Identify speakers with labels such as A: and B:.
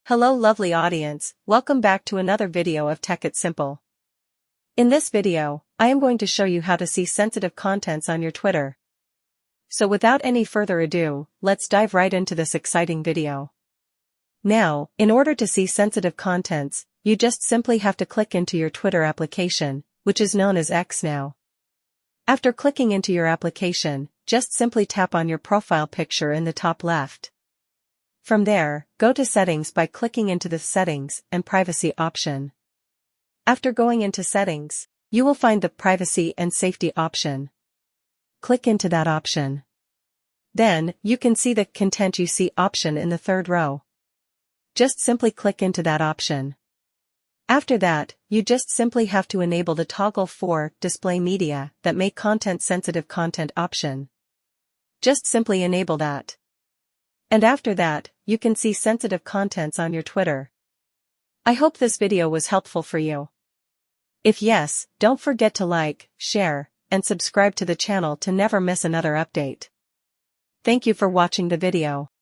A: Hello lovely audience, welcome back to another video of Tech It Simple. In this video, I am going to show you how to see sensitive contents on your Twitter. So without any further ado, let's dive right into this exciting video. Now, in order to see sensitive contents, you just simply have to click into your Twitter application, which is known as X now. After clicking into your application, just simply tap on your profile picture in the top left. From there, go to Settings by clicking into the Settings and Privacy option. After going into Settings, you will find the Privacy and Safety option. Click into that option. Then, you can see the Content You See option in the third row. Just simply click into that option. After that, you just simply have to enable the Toggle for Display Media that may content sensitive content option. Just simply enable that. And after that, you can see sensitive contents on your Twitter. I hope this video was helpful for you. If yes, don't forget to like, share, and subscribe to the channel to never miss another update. Thank you for watching the video.